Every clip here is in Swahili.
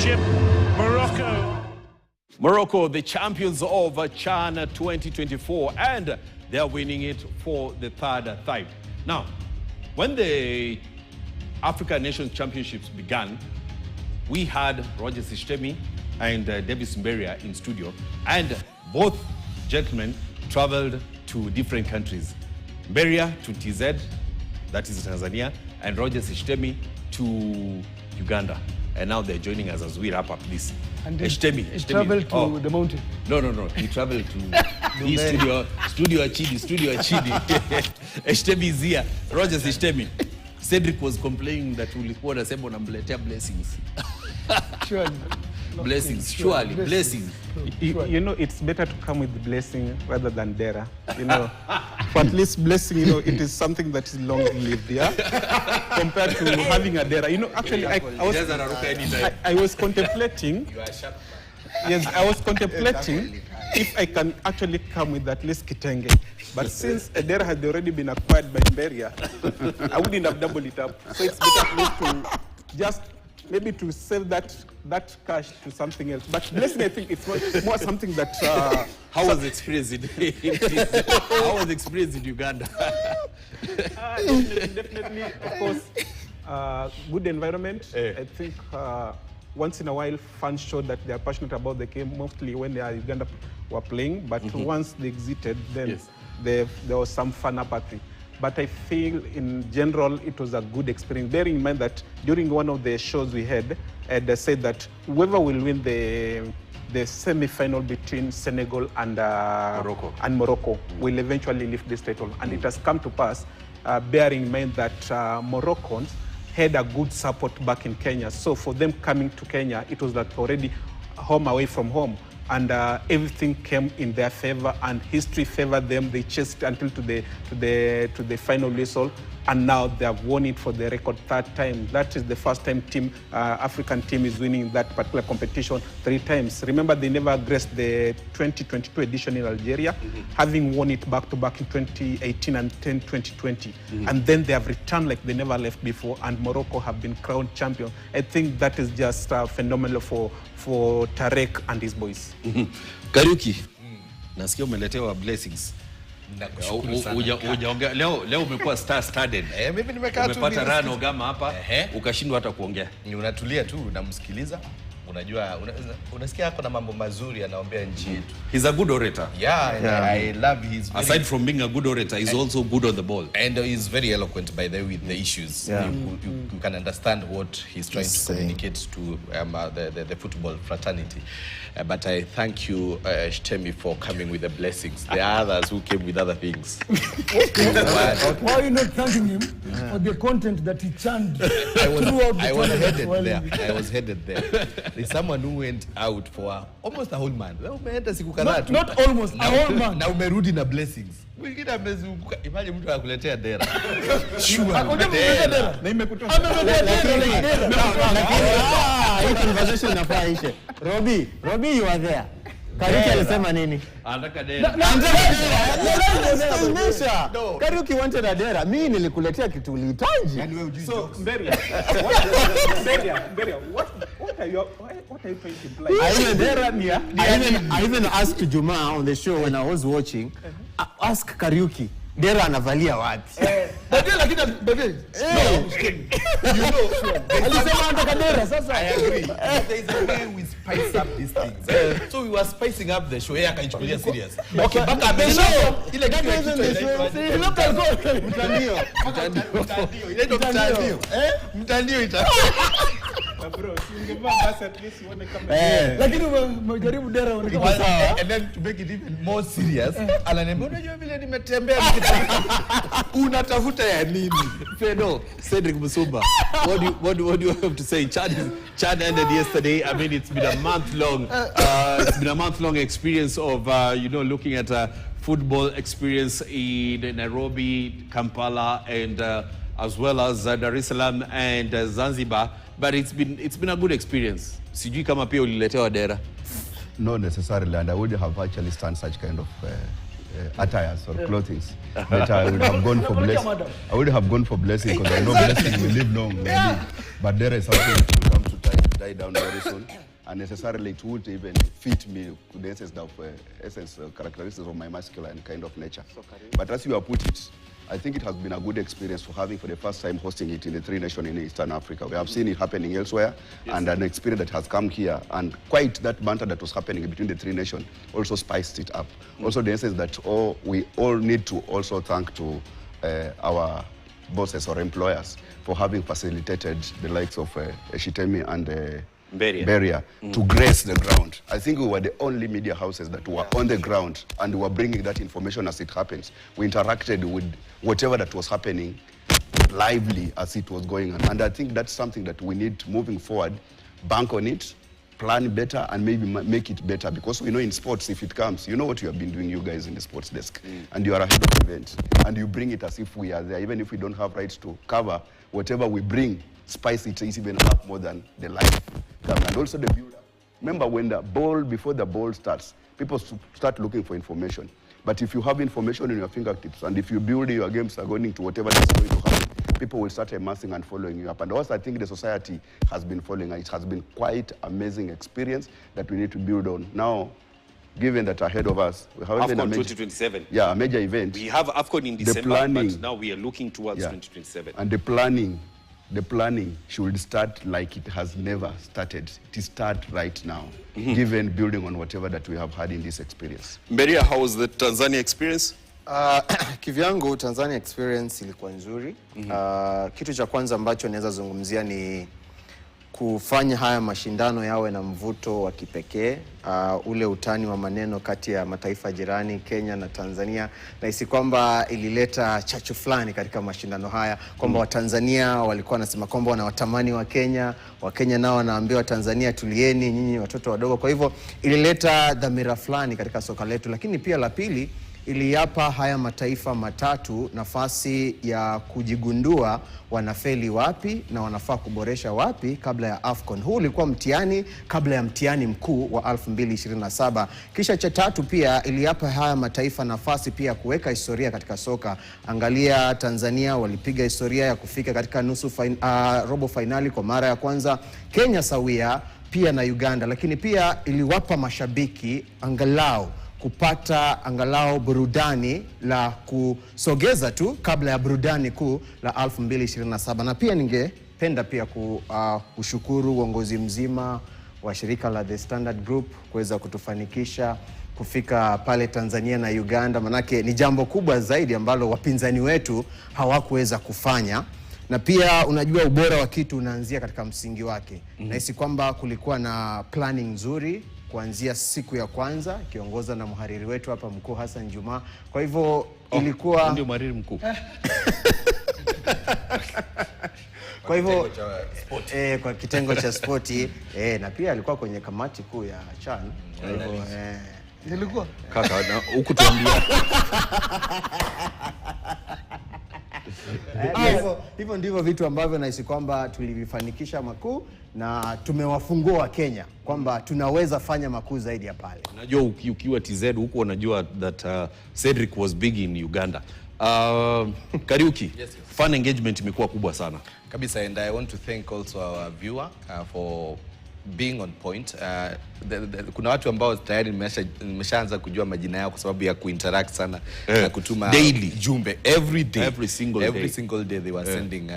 Championship, Morocco. Morocco, the champions of CHAN 2024, and they are winning it for the third time. Now, when the African Nations Championships began, we had Roger Sistemi and Davis Mberia in studio, and both gentlemen traveled to different countries. Mberia to TZ, that is Tanzania, and Roger Sistemi to Uganda. And now they're joining us as we wrap up this. And he traveled to the mountain. No. He traveled to the studio Achidi. Eshtemi is here. Roger Eshtemi. Cedric was complaining that ulikuwa unasema unamletea blessings. Surely. Blessings, surely, blessings. You know, it's better to come with blessing rather than dera. You know, for at least blessing, you know, it is something that is long-lived, yeah? Compared to having a dera. You know, actually, I was contemplating. You are sharp. Yes, I was contemplating if I can actually come with at least kitenge. But since a dera had already been acquired by Mberia, I wouldn't have doubled it up. So it's better at least to just maybe to save that cash to something else. But blessing, I think it's more something that... How was the experience in How was the experience in Uganda? Definitely, of course, good environment. I think once in a while, fans showed that they are passionate about the game, mostly when they are Uganda were playing. But once they exited, then there was some fan apathy. But I feel in general it was a good experience. Bearing in mind that during one of the shows we had, they said that whoever will win the semi-final between Senegal and Morocco will eventually lift this title. And it has come to pass, bearing in mind that Moroccans had a good support back in Kenya. So for them coming to Kenya, it was like already home away from home. And everything came in their favor, and history favored them. They chased until to the final whistle, and now they have won it for the record third time. That is the first time African team is winning that particular competition 3 times. Remember, they never graced the 2022 edition in Algeria, having won it back-to-back in 2018 and 2020. And then they have returned like they never left before, and Morocco have been crowned champion. I think that is just phenomenal for Tarek and his boys. Kariuki, nasikia umeletewa blessings. Leo umekuwa star-studded. Mimi nimekaa tu. Umepata rano gama hapa, ukashindwa hata kuongea. Ni unatulia tu, unamsikiliza. Unajua, unasikia hako na mambo mazuri anaombea nchi yetu. He's a good orator. Yeah. I love his... Aside from being a good orator, he's also good on the ball. And he's very eloquent, by the way, with the issues. You can understand what he's trying to communicate to the football fraternity. But I thank you, Shtemi, for coming with the blessings. There are others who came with other things. Why are you not thanking him for the content that he channed throughout the tournament? I was headed there. There's someone who went out for almost a whole month. Not almost, a whole month. Na umerudi na blessings. Mwingine amezunguka. Imagine mtu anakuletea dera. Sure. Dera. Na imekutoa. Hii conversation inafaa ishe. Robbie, you are there. Kariuki alisema nini? Anataka dera. Kariuki wanted a dera. Mimi nilikuletea kitu ulihitaji. So, Mberia, what are you trying to imply? I even asked Juma on the show when I was watching, ask Kariuki, dera anavalia wapi? I agree. There is a way we spice up these things. So we were spicing up the show. Yeye akaichukulia serious. Okay, baka amesha ile kitu ya mtandio ita. Bro, ungevaa basi at least uone kama Lakini umejaribu dera unaona sawa. And then to make it even more serious, ananiambia unajua vile nimetembea unatafuta ya nini? Feno, Cedric Musumba, what do you have to say? Chad ended yesterday. I mean, it's been a month-long experience of looking at a football experience in Nairobi, Kampala, and as well as Dar es Salaam and Zanzibar. But it's been a good experience. Sijui kama pia uliletewa dera. Not necessarily, and I would have actually stand such kind of attires or clothing. But I would have gone for blessing. I would have gone for blessing because I know blessing will live long. Maybe. But there is something that will come to time. die down very soon. And necessarily it would even fit me to the essence characteristics of my masculine kind of nature. But as you have put it, I think it has been a good experience for having for the first time hosting it in the 3 nations in Eastern Africa. We have seen it happening elsewhere, and an experience that has come here, and quite that banter that was happening between the 3 nations also spiced it up. Also the essence that we all need to also thank to our bosses or employers for having facilitated the likes of Shitemi and Beria to grace the ground. I think we were the only media houses that were on the ground and were bringing that information as it happens. We interacted with whatever that was happening lively as it was going on. And I think that's something that we need moving forward, bank on it, plan better, and maybe make it better. Because we know in sports, if it comes, you know what you have been doing, you guys in the sports desk, and you are ahead of the event, and you bring it as if we are there, even if we don't have rights to cover whatever we bring. Spice it is even up more than the life. And also the build-up. Remember when the ball, before the ball starts, people start looking for information. But if you have information in your fingertips, and if you build your games according to whatever is going to happen, people will start amassing and following you up. And also I think the society has been following. It has been quite amazing experience that we need to build on. Now, given that ahead of us, we have AFCON 2027. Yeah, a major event. We have AFCON in December, but now we are looking towards 2027. And the planning should start like it has never started. It start right now, given building on whatever that we have had in this experience. Beria, how was the Tanzania experience? Kivyangu Tanzania experience ilikuwa nzuri. Kitu cha kwanza ambacho naweza zungumzia ni kufanya haya mashindano yawe na mvuto wa kipekee, ule utani wa maneno kati ya mataifa jirani Kenya na Tanzania, na hisi kwamba ilileta chachu fulani katika mashindano haya, kwamba Watanzania walikuwa wanasema kwamba wanawatamani wa Kenya nao wanaambiwa Tanzania tulieni nyinyi watoto wadogo. Kwa hivyo ilileta dhamira fulani katika soka letu. Lakini pia la pili, iliyapa haya mataifa matatu nafasi ya kujigundua wanafeli wapi na wanafaa kuboresha wapi kabla ya AFCON. Huu ulikuwa mtihani kabla ya mtihani mkuu wa 2027. Kisha cha tatu pia iliyapa haya mataifa nafasi pia kuweka historia katika soka. Angalia Tanzania walipiga historia ya kufika katika robo finali kwa mara ya kwanza. Kenya sawia pia na Uganda, lakini pia iliwapa mashabiki kupata burudani la kusogeza tu kabla ya burudani kuu la 2027. Na pia ningependa pia kushukuru uongozi mzima wa shirika la The Standard Group kuweza kutufanikisha kufika pale Tanzania na Uganda, manake ni jambo kubwa zaidi ambalo wapinzani wetu hawakuweza kufanya. Na pia unajua ubora wa kitu unaanzia katika msingi wake. Nahisi kwamba kulikuwa na planning nzuri kuanzia siku ya kwanza, kiongozwa na mhariri wetu hapa mkuu Hassan Juma. Kwa hivyo ilikuwa ndio mhariri mkuu. Kwa hivyo kwa kitengo cha sporti na pia alikuwa kwenye kamati kuu ya CHAN. Kwa hivyo nilikuwa kaka na huku tuambia hivyo ndivyo vitu ambavyo nahisi kwamba tulivifanikisha makuu, na tumewafungua wa Kenya kwamba tunaweza fanya makuu zaidi ya pale. Unajua ukiwa TZ huko unajua that Cedric was big in Uganda. Kariuki, yes. Fan engagement imekuwa kubwa sana. Kabisa, and I want to thank also our viewer for being on point. Kuna watu ambao tayari nimeshaanza kujua majina yao kwa sababu ya kuinteract sana na kutuma daily jumbe every day, every single day they were sending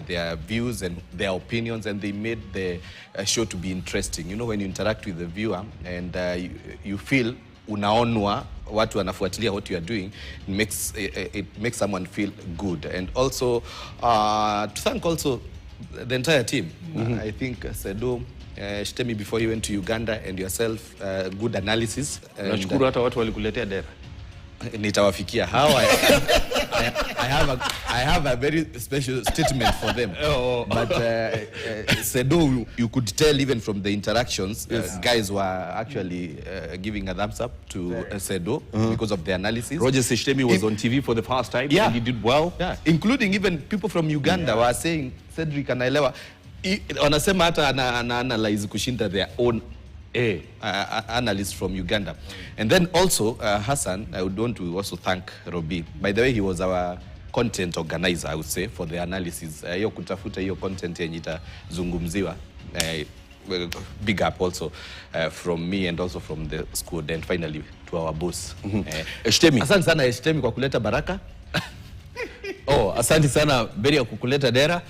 their views and their opinions, and they made the show to be interesting. You know, when you interact with the viewer and you feel unaonwa watu wanafuatilia what you are doing, it makes someone feel good. And also to thank also the entire team. I think Sedo, Shitemi before he went to Uganda, and yourself, good analysis. Nashukuru hata watu walikuletea dera. Nitawafikia how I have a very special statement for them. But Sedo, you could tell even from the interactions, guys were actually giving a thumbs up to Sedo because of the analysis. Roger Shishtemi was on TV for the first time, and he did well. Yeah, including even people from Uganda were saying Cedric anaelewa. Wanasema hata ana analyze kushinda their own analyst from Uganda. And then also Hassan, I would want to also thank Robi. By the way, he was our content organizer, I would say, for the analysis. Hiyo kutafuta hiyo content yenye itazungumziwa. Big up also from me and also from the school, and finally to our boss. Shtemi. Asante sana Shtemi kwa kuleta baraka. Oh, asante sana Beria kukuleta dera.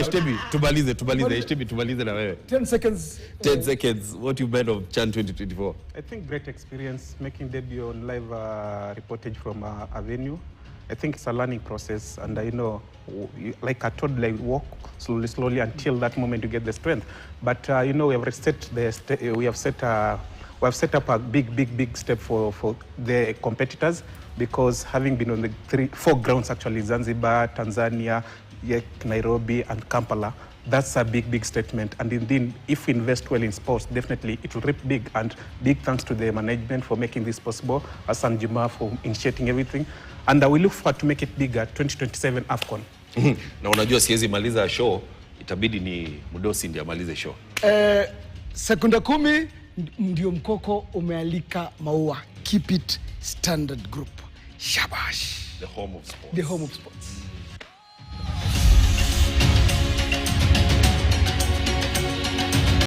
Shtemi, tumalize na wewe. 10 seconds. 10 seconds. What you made of CHAN 2024? I think great experience making debut on live reportage from a venue. I think it's a learning process, and I know, like a toddler, you walk slowly until that moment you get the strength. But you know, we have set up a big step for the competitors, because having been on the 4 grounds actually, Zanzibar, Tanzania, Nairobi, and Kampala, that's a big statement. And indeed, if we invest well in sports, definitely it will reap big. And big thanks to the management for making this possible, Hassan Juma for initiating everything. And we look forward to make it bigger, 2027 AFCON. Na unajua siwezi maliza show, itabidi ni Mudosi ndiye amalize show. Sekunde 10 ndio mkoko umealika maua. Keep it standard group. Shabash. The home of sports. The home of sports.